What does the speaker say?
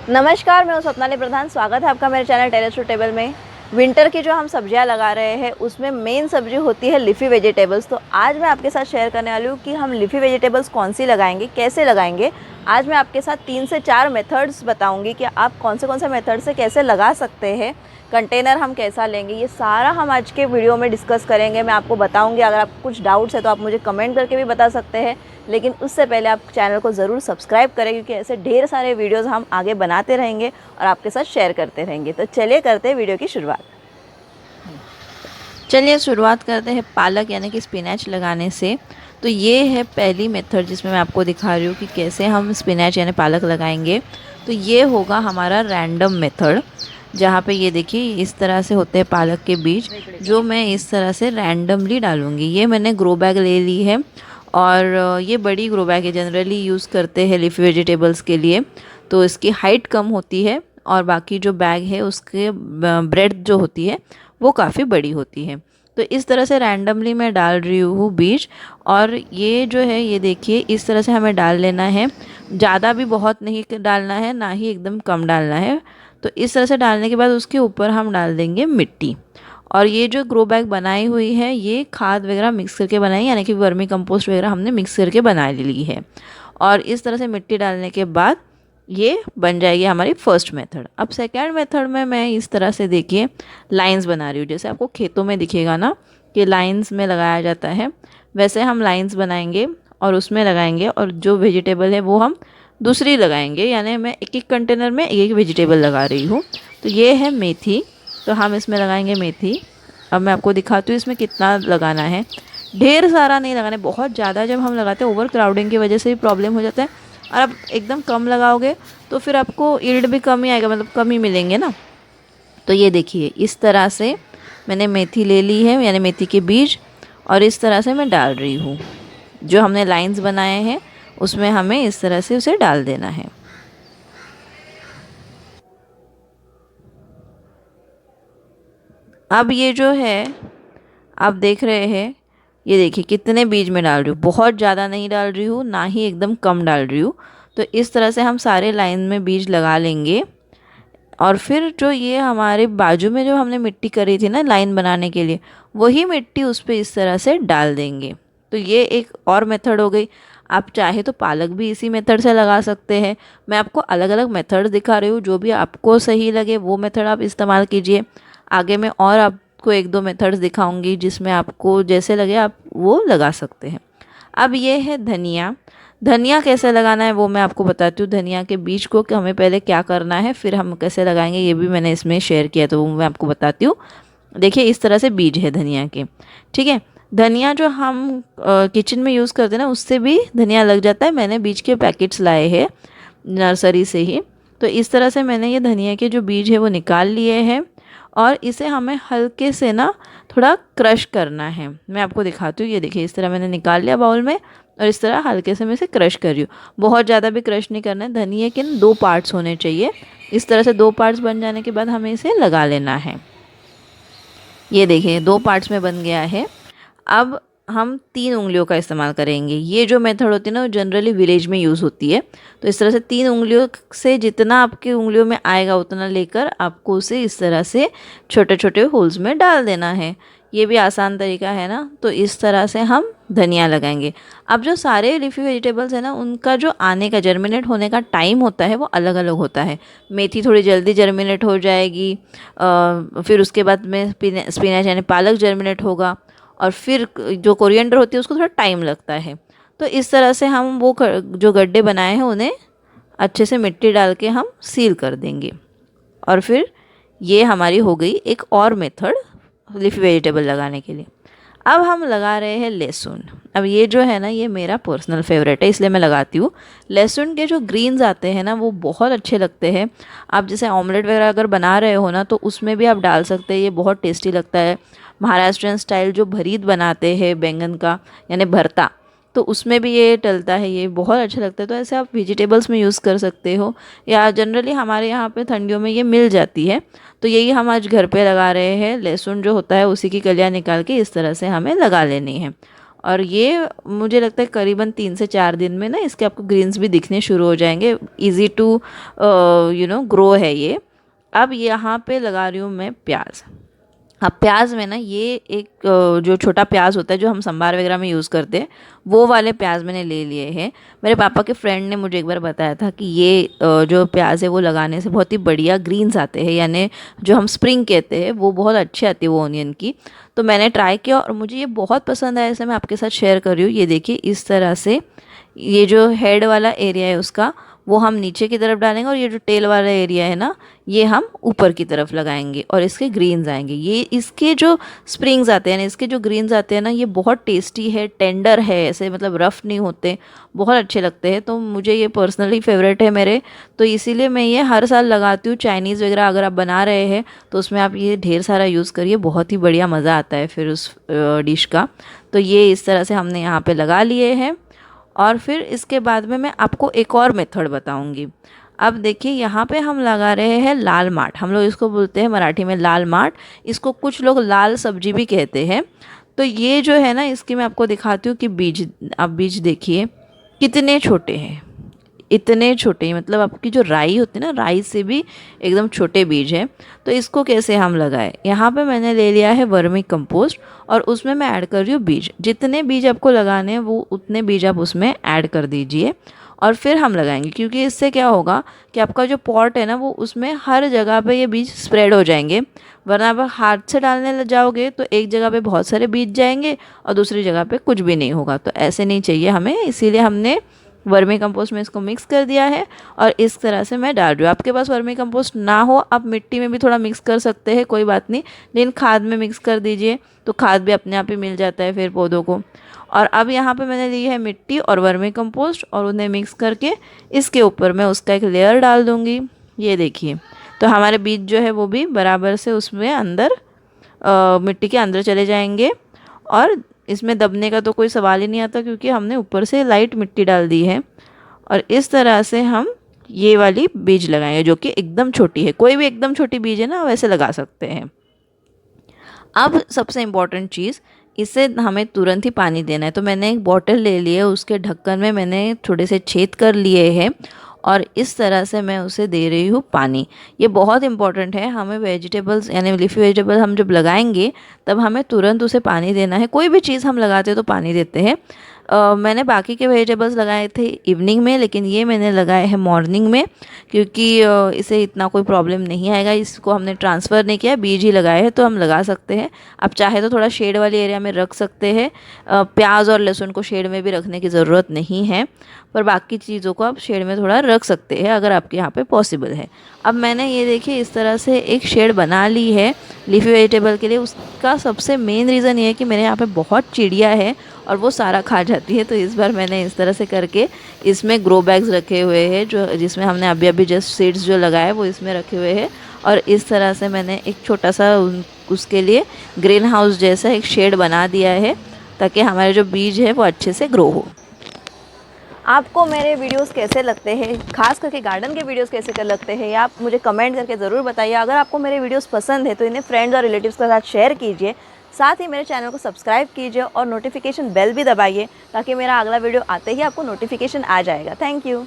नमस्कार, मैं हूं स्वप्नाली प्रधान। स्वागत है आपका मेरे चैनल टेरेस टू टेबल में। विंटर की जो हम सब्जियां लगा रहे हैं उसमें मेन सब्जी होती है लीफी वेजिटेबल्स। तो आज मैं आपके साथ शेयर करने वाली हूँ कि हम लीफी वेजिटेबल्स कौन सी लगाएंगे, कैसे लगाएंगे। आज मैं आपके साथ 3 से 4 मेथड्स बताऊंगी कि आप कौन से मेथड से कैसे लगा सकते हैं। कंटेनर हम कैसा लेंगे, ये सारा हम आज के वीडियो में डिस्कस करेंगे। मैं आपको बताऊंगी। अगर आपको कुछ डाउट्स है तो आप मुझे कमेंट करके भी बता सकते हैं, लेकिन उससे पहले आप चैनल को ज़रूर सब्सक्राइब करें, क्योंकि ऐसे ढेर सारे वीडियोस हम आगे बनाते रहेंगे और आपके साथ शेयर करते रहेंगे। तो चलिए करते हैं वीडियो की शुरुआत। चलिए शुरुआत करते हैं पालक यानी कि स्पिनच लगाने से। तो ये है पहली मेथड जिसमें मैं आपको दिखा रही हूँ कि कैसे हम स्पिनच यानी पालक लगाएंगे। तो ये होगा हमारा रैंडम मेथड, जहाँ पे ये देखिए इस तरह से होते हैं पालक के बीज, जो मैं इस तरह से रैंडमली डालूँगी। ये मैंने ग्रो बैग ले ली है और ये बड़ी ग्रो बैग है, जनरली यूज़ करते हैं लीफी वेजिटेबल्स के लिए। तो इसकी हाइट कम होती है और बाकी जो बैग है उसके ब्रेड जो होती है वो काफ़ी बड़ी होती है। तो इस तरह से रैंडमली मैं डाल रही हूँ बीज। और ये जो है ये देखिए इस तरह से हमें डाल लेना है। ज़्यादा भी बहुत नहीं डालना है, ना ही एकदम कम डालना है। तो इस तरह से डालने के बाद उसके ऊपर हम डाल देंगे मिट्टी। और ये जो ग्रो बैग बनाई हुई है ये खाद वगैरह मिक्स करके बनाई, यानी कि वर्मी कंपोस्ट वगैरह हमने मिक्स करके बना ली है। और इस तरह से मिट्टी डालने के बाद ये बन जाएगी हमारी फर्स्ट मेथड। अब सेकंड मेथड में मैं इस तरह से देखिए लाइंस बना रही हूँ। जैसे आपको खेतों में दिखेगा ना कि लाइंस में लगाया जाता है, वैसे हम लाइंस बनाएंगे और उसमें लगाएंगे, और जो वेजिटेबल है वो हम दूसरी लगाएंगे। यानी मैं एक एक कंटेनर में एक एक वेजिटेबल लगा रही हूँ। तो ये है मेथी, तो हम इसमें लगाएंगे मेथी। अब मैं आपको दिखाती हूँ इसमें कितना लगाना है। ढेर सारा नहीं लगाना है, बहुत ज़्यादा जब हम लगाते हैं ओवर क्राउडिंग की वजह से भी प्रॉब्लम हो जाता है। और आप एकदम कम लगाओगे तो फिर आपको यील्ड भी कम ही आएगा, मतलब कम ही मिलेंगे ना। तो ये देखिए इस तरह से मैंने मेथी ले ली है, यानी मेथी के बीज, और इस तरह से मैं डाल रही हूँ। जो हमने लाइंस बनाए हैं उसमें हमें इस तरह से उसे डाल देना है। अब ये जो है आप देख रहे हैं, ये देखिए कितने बीज में डाल रही हूँ। बहुत ज़्यादा नहीं डाल रही हूँ, ना ही एकदम कम डाल रही हूँ। तो इस तरह से हम सारे लाइन में बीज लगा लेंगे। और फिर जो ये हमारे बाजू में जो हमने मिट्टी करी थी ना लाइन बनाने के लिए, वही मिट्टी उस पर इस तरह से डाल देंगे। तो ये एक और मेथड हो गई। आप चाहे तो पालक भी इसी मेथड से लगा सकते हैं। मैं आपको अलग अलग मेथड दिखा रही हूँ, जो भी आपको सही लगे वो मेथड आप इस्तेमाल कीजिए। आगे मैं और आपको एक दो मेथड्स दिखाऊंगी जिसमें आपको जैसे लगे आप वो लगा सकते हैं। अब ये है धनिया। धनिया कैसे लगाना है वो मैं आपको बताती हूँ। धनिया के बीज को कि हमें पहले क्या करना है, फिर हम कैसे लगाएंगे, ये भी मैंने इसमें शेयर किया, तो वो मैं आपको बताती हूँ। देखिए इस तरह से बीज है धनिया के, ठीक है। धनिया जो हम किचन में यूज़ करते हैं ना उससे भी धनिया लग जाता है। मैंने बीज के पैकेट्स लाए हैं नर्सरी से ही। तो इस तरह से मैंने ये धनिया के जो बीज है वो निकाल लिए हैं, और इसे हमें हल्के से ना थोड़ा क्रश करना है। मैं आपको दिखाती हूँ। ये देखिए इस तरह मैंने निकाल लिया बाउल में, और इस तरह हल्के से मैं इसे क्रश कर रही हूँ। बहुत ज़्यादा भी क्रश नहीं करना है। धनिया के ना 2 पार्ट्स होने चाहिए। इस तरह से 2 पार्ट्स बन जाने के बाद हमें इसे लगा लेना है। ये देखिए 2 पार्ट्स में बन गया है। अब हम 3 उंगलियों का इस्तेमाल करेंगे। ये जो मेथड होती है ना वो जनरली विलेज में यूज़ होती है। तो इस तरह से 3 उंगलियों से जितना आपकी उंगलियों में आएगा उतना लेकर आपको उसे इस तरह से छोटे छोटे होल्स में डाल देना है। ये भी आसान तरीका है ना। तो इस तरह से हम धनिया लगाएंगे। अब जो सारे लीफी वेजिटेबल्स हैं ना उनका जो आने का जर्मिनेट होने का टाइम होता है वो अलग अलग होता है। मेथी थोड़ी जल्दी जर्मिनेट हो जाएगी, फिर उसके बाद में स्पिनच यानी पालक जर्मिनेट होगा, और फिर जो कोरिएंडर होती है उसको थोड़ा टाइम लगता है। तो इस तरह से हम वो जो गड्ढे बनाए हैं उन्हें अच्छे से मिट्टी डाल के हम सील कर देंगे। और फिर ये हमारी हो गई एक और मेथड लीफी वेजिटेबल लगाने के लिए। अब हम लगा रहे हैं लहसुन। अब ये जो है ना ये मेरा पर्सनल फेवरेट है, इसलिए मैं लगाती हूँ। लहसुन के जो ग्रीन्स आते हैं ना वो बहुत अच्छे लगते हैं। आप जैसे ऑमलेट वगैरह अगर बना रहे हो ना तो उसमें भी आप डाल सकते हैं, ये बहुत टेस्टी लगता है। महाराष्ट्रियन स्टाइल जो भरीत बनाते हैं बैंगन का यानी भरता, तो उसमें भी ये डलता है, ये बहुत अच्छा लगता है। तो ऐसे आप वेजिटेबल्स में यूज़ कर सकते हो, या जनरली हमारे यहाँ पे ठंडियों में ये मिल जाती है। तो यही हम आज घर पे लगा रहे हैं। लहसुन जो होता है उसी की कलियाँ निकाल के इस तरह से हमें लगा लेनी है। और ये मुझे लगता है करीबन 3 से 4 दिन में ना इसके आपको ग्रीन्स भी दिखने शुरू हो जाएंगे। इजी टू ग्रो है ये। अब यहाँ पे लगा रही हूँ मैं प्याज। अब प्याज में ना ये एक जो छोटा प्याज होता है जो हम संभार वगैरह में यूज़ करते हैं, वो वाले प्याज मैंने ले लिए हैं। मेरे पापा के फ्रेंड ने मुझे एक बार बताया था कि ये जो प्याज है वो लगाने से बहुत ही बढ़िया ग्रीन्स आते हैं, यानी जो हम स्प्रिंग कहते हैं वो बहुत अच्छी आती है वो ऑनियन की। तो मैंने ट्राई किया और मुझे ये बहुत पसंद आया, इसलिए मैं आपके साथ शेयर कर रही हूँ। ये देखिए इस तरह से ये जो हेड वाला एरिया है उसका वो हम नीचे की तरफ डालेंगे और ये जो टेल वाला एरिया है ना ये हम ऊपर की तरफ लगाएंगे और इसके ग्रीन्स आएंगे। ये इसके जो स्प्रिंग्स आते हैं ना, इसके जो ग्रीन्स आते हैं ना, ये बहुत टेस्टी है, टेंडर है, ऐसे मतलब रफ़ नहीं होते, बहुत अच्छे लगते हैं। तो मुझे ये पर्सनली फेवरेट है मेरे, तो इसीलिए मैं ये हर साल लगाती हूँ। चाइनीज़ वगैरह अगर आप बना रहे हैं तो उसमें आप ये ढेर सारा यूज़ करिए, बहुत ही बढ़िया मज़ा आता है फिर उस डिश का। तो ये इस तरह से हमने यहाँ पर लगा लिए हैं। और फिर इसके बाद में मैं आपको एक और मेथड बताऊंगी। अब देखिए यहाँ पे हम लगा रहे हैं लाल माठ, हम लोग इसको बोलते हैं मराठी में लाल माठ, इसको कुछ लोग लाल सब्जी भी कहते हैं। तो ये जो है ना इसकी मैं आपको दिखाती हूँ कि बीज, आप बीज देखिए कितने छोटे हैं, इतने छोटे, मतलब आपकी जो राई होती है ना, राई से भी एकदम छोटे बीज हैं। तो इसको कैसे हम लगाएं, यहाँ पे मैंने ले लिया है वर्मी कंपोस्ट और उसमें मैं ऐड कर रही हूँ बीज। जितने बीज आपको लगाने हैं वो उतने बीज आप उसमें ऐड कर दीजिए और फिर हम लगाएंगे, क्योंकि इससे क्या होगा कि आपका जो पॉट है ना वो उसमें हर जगह पे ये बीज स्प्रेड हो जाएंगे। वरना आप हाथ से डालने लग जाओगे तो एक जगह पे बहुत सारे बीज जाएंगे और दूसरी जगह पे कुछ भी नहीं होगा। तो ऐसे नहीं चाहिए हमें, इसीलिए हमने वर्मी कंपोस्ट में इसको मिक्स कर दिया है और इस तरह से मैं डाल रही हूँ। आपके पास वर्मी कंपोस्ट ना हो आप मिट्टी में भी थोड़ा मिक्स कर सकते हैं, कोई बात नहीं, लेकिन खाद में मिक्स कर दीजिए तो खाद भी अपने आप ही मिल जाता है फिर पौधों को। और अब यहाँ पे मैंने ली है मिट्टी और वर्मी कंपोस्ट और उन्हें मिक्स करके इसके ऊपर मैं उसका एक लेयर डाल दूँगी। ये देखिए, तो हमारे बीज जो है वो भी बराबर से उसमें अंदर मिट्टी के अंदर चले जाएंगे और इसमें दबने का तो कोई सवाल ही नहीं आता, क्योंकि हमने ऊपर से लाइट मिट्टी डाल दी है। और इस तरह से हम ये वाली बीज लगाएंगे जो कि एकदम छोटी है, कोई भी एकदम छोटी बीज है ना वैसे लगा सकते हैं। अब सबसे इम्पॉर्टेंट चीज़, इसे हमें तुरंत ही पानी देना है। तो मैंने एक बॉटल ले ली है, उसके ढक्कन में मैंने थोड़े से छेद कर लिए हैं और इस तरह से मैं उसे दे रही हूँ पानी। ये बहुत इंपॉर्टेंट है, हमें वेजिटेबल्स यानी लीफी वेजिटेबल हम जब लगाएंगे तब हमें तुरंत उसे पानी देना है। कोई भी चीज़ हम लगाते हैं तो पानी देते हैं। मैंने बाकी के वेजिटेबल्स लगाए थे इवनिंग में, लेकिन ये मैंने लगाए हैं मॉर्निंग में, क्योंकि इसे इतना कोई प्रॉब्लम नहीं आएगा। इसको हमने ट्रांसफ़र नहीं किया, बीज ही लगाए हैं, तो हम लगा सकते हैं। आप चाहे तो थोड़ा शेड वाले एरिया में रख सकते हैं। प्याज और लहसुन को शेड में भी रखने की ज़रूरत नहीं है, पर बाकी चीज़ों को आप शेड में थोड़ा रख सकते हैं अगर आपके यहाँ पे पॉसिबल है। अब मैंने ये देखिए इस तरह से एक शेड बना ली है लीफी वेजिटेबल के लिए। उसका सबसे मेन रीज़न ये है कि मेरे यहाँ पे बहुत चिड़िया है और वो सारा खा जाती है। तो इस बार मैंने इस तरह से करके इसमें ग्रो बैग्स रखे हुए हैं, जो जिसमें हमने अभी अभी जस्ट सीड्स जो लगाए वो इसमें रखे हुए हैं। और इस तरह से मैंने एक छोटा सा उसके लिए ग्रीन हाउस जैसा एक शेड बना दिया है, ताकि हमारे जो बीज है वो अच्छे से ग्रो हो। आपको मेरे वीडियोस कैसे लगते हैं, खास करके गार्डन के वीडियोस कैसे लगते हैं, या आप मुझे कमेंट करके ज़रूर बताइए। अगर आपको मेरे वीडियोस पसंद है तो इन्हें फ्रेंड्स और रिलेटिव्स के साथ शेयर कीजिए। साथ ही मेरे चैनल को सब्सक्राइब कीजिए और नोटिफिकेशन बेल भी दबाइए, ताकि मेरा अगला वीडियो आते ही आपको नोटिफिकेशन आ जाएगा। Thank you.